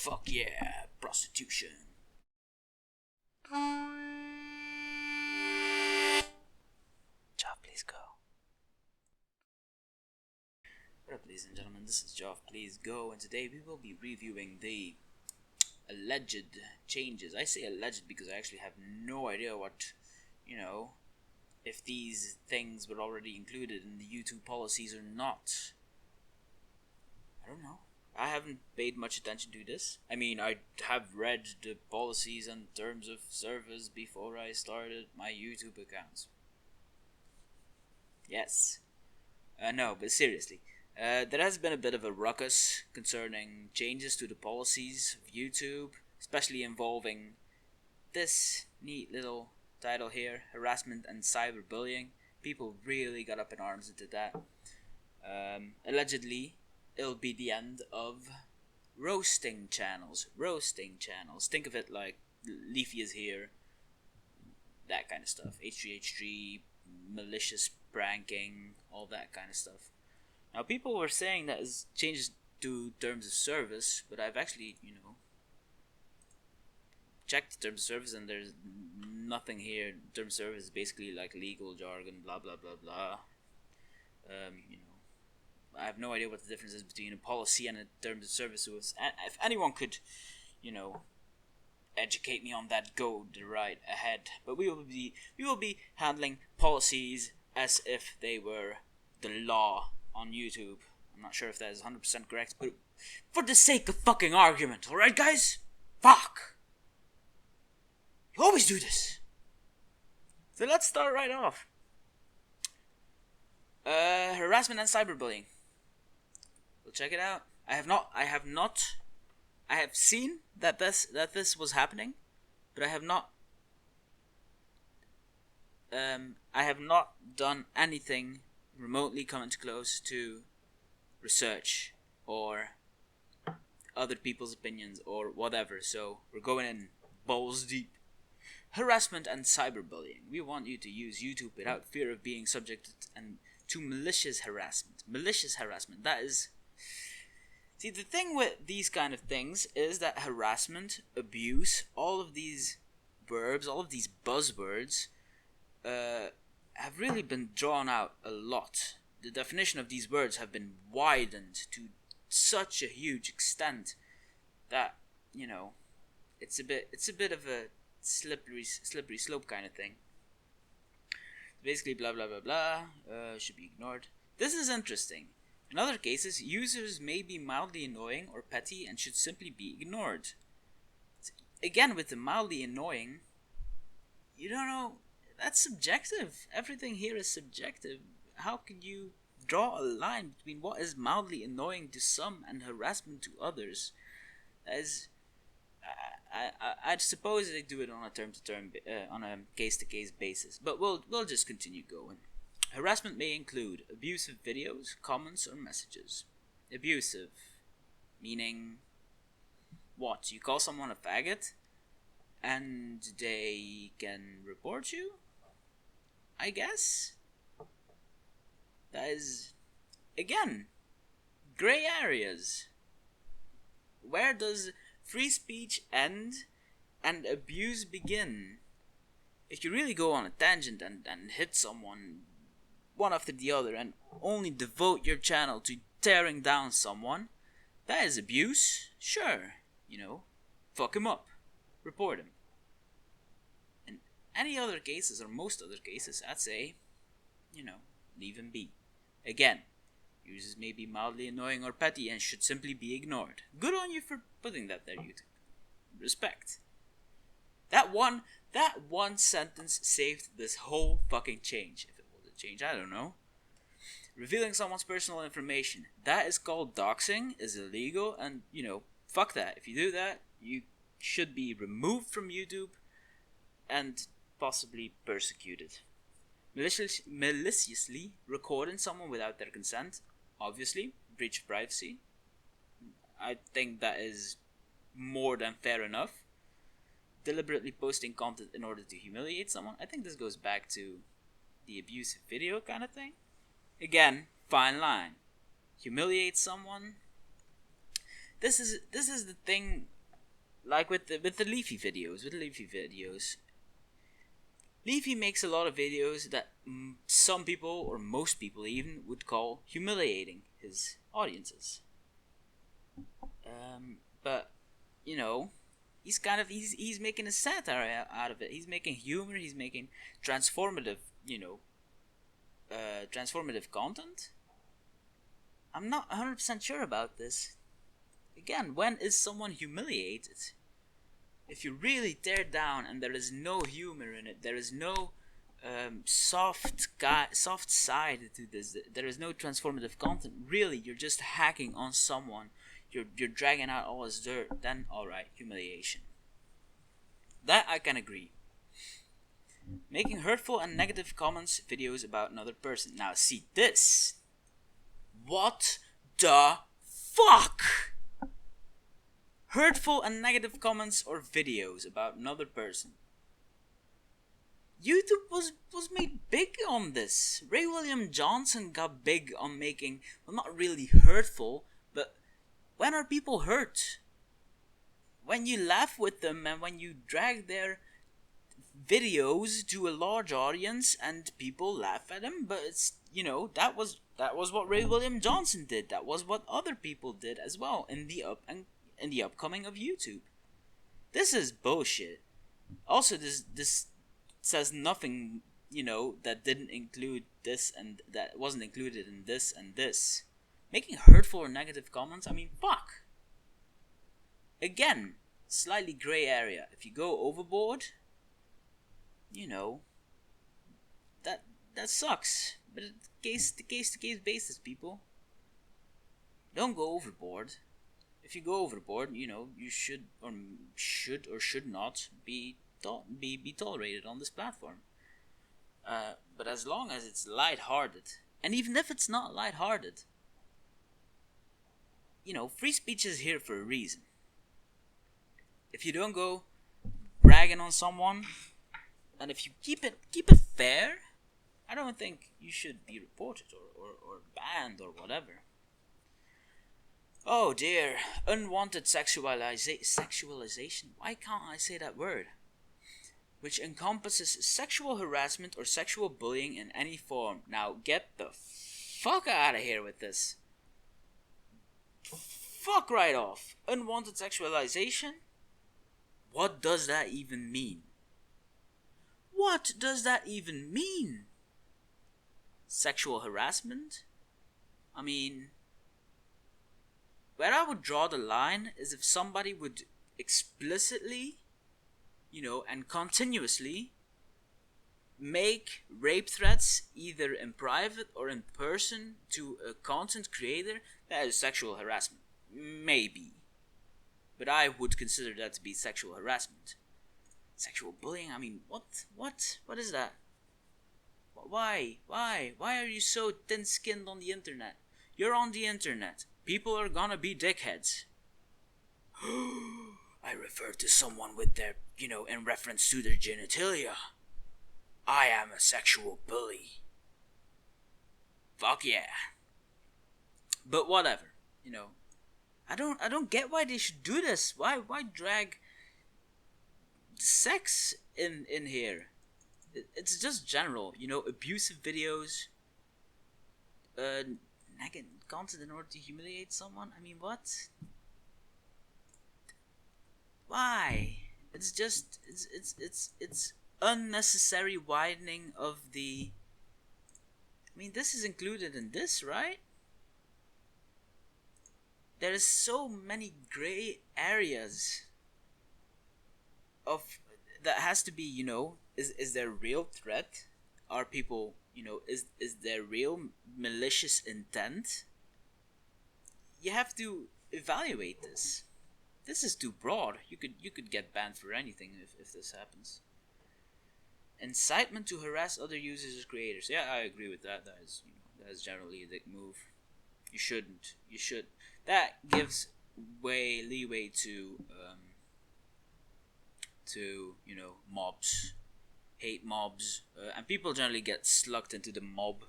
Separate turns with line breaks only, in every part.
Fuck yeah, prostitution. Job, please go. What up, ladies and gentlemen, this is Joff, please go, and today we will be reviewing the alleged changes. I say alleged because I actually have no idea what, if these things were already included in the YouTube policies or not. I don't know. I haven't paid much attention to this. I mean, I have read the policies and terms of service before I started my YouTube accounts. Yes. No, but seriously. There has been a bit of a ruckus concerning changes to the policies of YouTube, especially involving this neat little title here, harassment and cyberbullying. People really got up in arms into that. Allegedly, it'll be the end of roasting channels. Think of it like Leafy is here, that kind of stuff. H3H3, malicious pranking, all that kind of stuff. Now, people were saying that is changes to terms of service, but I've actually, checked the terms of service, and there's nothing here. Terms of service is basically like legal jargon, blah blah blah blah. I have no idea what the difference is between a policy and a terms of service. So if anyone could, educate me on that, go right ahead. But we will be handling policies as if they were the law on YouTube. I'm not sure if that is 100% correct, but for the sake of fucking argument, alright guys? Fuck! You always do this. So let's start right off. Harassment and cyberbullying. We'll check it out. I have seen that this was happening, but I have not done anything remotely coming close to research or other people's opinions or whatever. So we're going in balls deep. Harassment and cyberbullying. We want you to use YouTube without fear of being subjected to malicious harassment. That is... See, the thing with these kind of things is that harassment, abuse, all of these verbs, all of these buzzwords, have really been drawn out a lot. The definition of these words have been widened to such a huge extent that, it's a bit of a slippery slope kind of thing. Basically, blah blah blah blah, should be ignored. This is interesting. In other cases, users may be mildly annoying or petty and should simply be ignored. Again, with the mildly annoying, you don't know, that's subjective. Everything here is subjective. How can you draw a line between what is mildly annoying to some and harassment to others? That is, I suppose they do it on a term-to-term, on a case-to-case basis. But we'll just continue going. Harassment may include abusive videos, comments, or messages. Abusive, meaning what? You call someone a faggot, and they can report you? I guess? That is, again, gray areas. Where does free speech end and abuse begin? If you really go on a tangent and hit someone one after the other and only devote your channel to tearing down someone, that is abuse. Sure, fuck him up, report him. In any other cases, or most other cases, I'd say, leave him be. Again, users may be mildly annoying or petty and should simply be ignored. Good on you for putting that there, YouTube. Respect. That one sentence saved this whole fucking change. If it was a change, I don't know. Revealing someone's personal information. That is called doxing, is illegal, and, fuck that. If you do that, you should be removed from YouTube and possibly persecuted. Maliciously recording someone without their consent, obviously, breach of privacy. I think that is more than fair enough. Deliberately posting content in order to humiliate someone. I think this goes back to the abusive video kind of thing. Again, fine line. Humiliate someone. This is the thing like with the Leafy videos. Leafy makes a lot of videos that some people, or most people even, would call humiliating his audiences. But you know, he's making a satire out of it. He's making humor. He's making transformative, transformative content. I'm not 100% sure about this. Again, when is someone humiliated? If you really tear down and there is no humor in it, there is no soft side to this, there is no transformative content, really you're just hacking on someone, you're dragging out all his dirt, then alright, humiliation. That I can agree. Making hurtful and negative comments videos about another person. Now see this. What the fuck? Hurtful and negative comments or videos about another person. YouTube was made big on this. Ray William Johnson got big on making, well, not really hurtful, but when are people hurt? When you laugh with them and when you drag their videos to a large audience and people laugh at them, but it's, that was what Ray William Johnson did. That was what other people did as well in the upcoming of YouTube. This is bullshit. Also, this says nothing, that didn't include this and that wasn't included in this and this. Making hurtful or negative comments, I mean, fuck. Again, slightly gray area. If you go overboard, that sucks. But it's case to case basis, people. Don't go overboard. If you go overboard, you should or should not be tolerated on this platform. But as long as it's lighthearted, and even if it's not lighthearted, free speech is here for a reason. If you don't go bragging on someone, and if you keep it fair, I don't think you should be reported or banned or whatever. Oh dear, unwanted sexualization. Why can't I say that word? Which encompasses sexual harassment or sexual bullying in any form. Now get the fuck out of here with this. Fuck right off. Unwanted sexualization? What does that even mean? What does that even mean? Sexual harassment? I mean, where I would draw the line is if somebody would explicitly, and continuously make rape threats either in private or in person to a content creator. That is sexual harassment. Maybe. But I would consider that to be sexual harassment. Sexual bullying? I mean, what is that? Why are you so thin-skinned on the internet? You're on the internet. People are gonna be dickheads. I refer to someone with their, in reference to their genitalia. I am a sexual bully. Fuck yeah. But whatever, I don't get why they should do this. Why drag sex in here? It's just general, abusive videos, content in order to humiliate someone. I mean, what? Why? It's just it's unnecessary widening of the. I mean, this is included in this, right? There is so many gray areas of that has to be, is there real threat? Are people, is there real malicious intent? You have to evaluate this. This is too broad. You could get banned for anything if this happens. Incitement to harass other users or creators. Yeah, I agree with that. That is generally a dick move. You shouldn't. You should. That gives leeway to mobs, hate mobs, and people generally get slugged into the mob.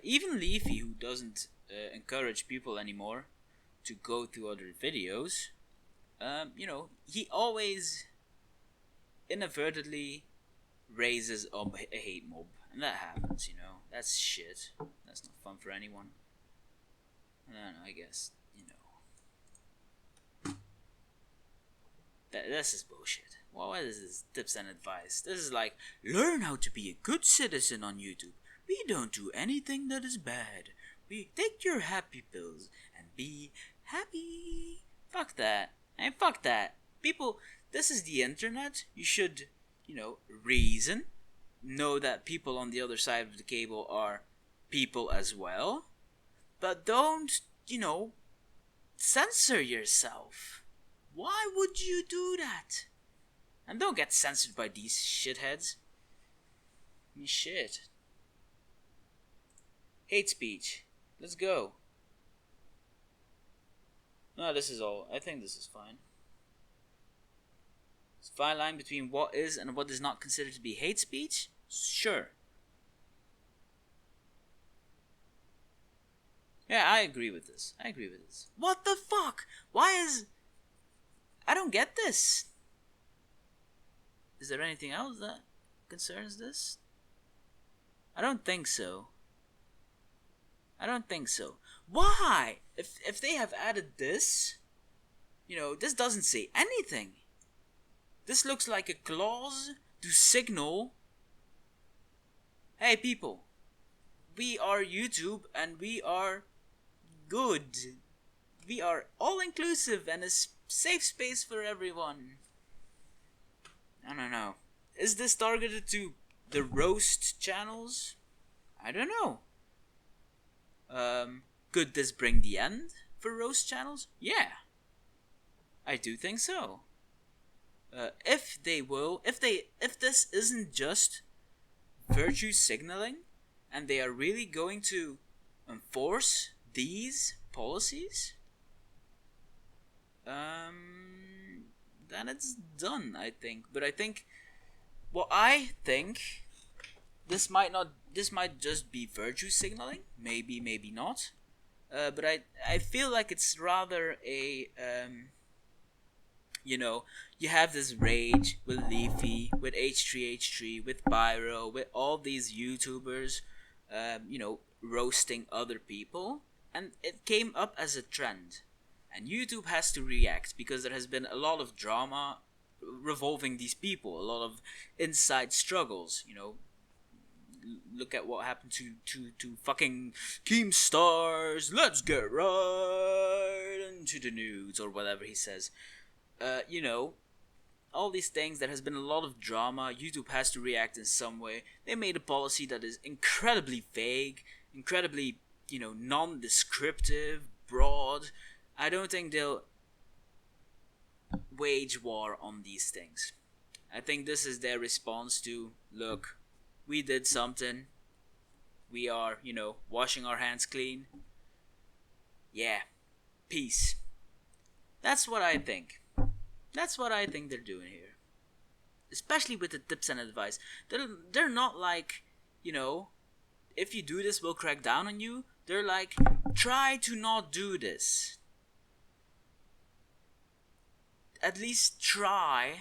Even Leafy, who doesn't encourage people anymore to go to other videos, he always inadvertently raises up a hate mob, and that happens. That's shit. That's not fun for anyone. I don't know. I guess this is bullshit. What is this tips and advice? This is like, learn how to be a good citizen on YouTube. We don't do anything that is bad. We take your happy pills and be happy. Fuck that. And fuck that. People, this is the internet. You should, reason. Know that people on the other side of the cable are people as well. But don't, censor yourself. Why would you do that? And don't get censored by these shitheads. Shit. Hate speech. Let's go. No, this is all. I think this is fine. It's a fine line between what is and what is not considered to be hate speech? Sure. Yeah, I agree with this. What the fuck? I don't get this. Is there anything else that concerns this? I don't think so. Why? If they have added this, this doesn't say anything. This looks like a clause to signal, hey people, we are YouTube and we are good. We are all inclusive and a safe space for everyone. I don't know. Is this targeted to the roast channels? I don't know. Could this bring the end for roast channels? Yeah. I do think so. If this isn't just virtue signaling and they are really going to enforce these policies, then it's done, I think. But I think this might just be virtue signaling, maybe not. But I feel like it's rather a you have this rage with Leafy, with H3H3, with Pyro, with all these YouTubers, roasting other people, and it came up as a trend, and YouTube has to react because there has been a lot of drama revolving these people, a lot of inside struggles. Look at what happened to fucking Keemstars. Let's get right into the news, or whatever he says. All these things. There has been a lot of drama. YouTube has to react in some way. They made a policy that is incredibly vague, incredibly, non-descriptive, broad. I don't think they'll wage war on these things. I think this is their response to, look, we did something. We are, washing our hands clean. Yeah. Peace. That's what I think. That's what I think they're doing here. Especially with the tips and advice. They're not like, if you do this, we'll crack down on you. They're like, try to not do this. At least try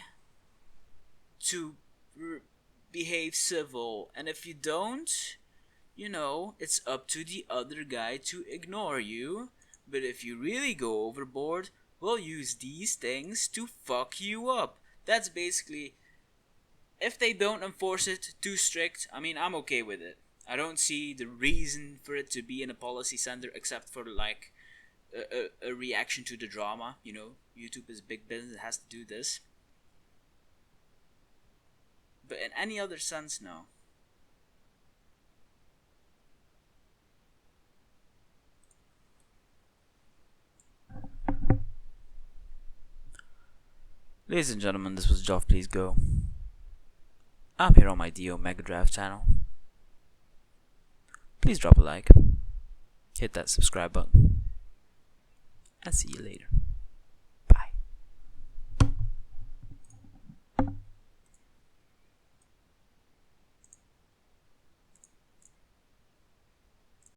to behave civil. And if you don't, it's up to the other guy to ignore you. But if you really go overboard, we'll use these things to fuck you up. That's basically, if they don't enforce it too strict, I'm okay with it. I don't see the reason for it to be in a policy center except for like a reaction to the drama. YouTube is big business, it has to do this. But in any other sense, no. Ladies and gentlemen, this was Joff Please Go. I'm here on my DO Mega Drive channel. Please drop a like, hit that subscribe button, and see you later.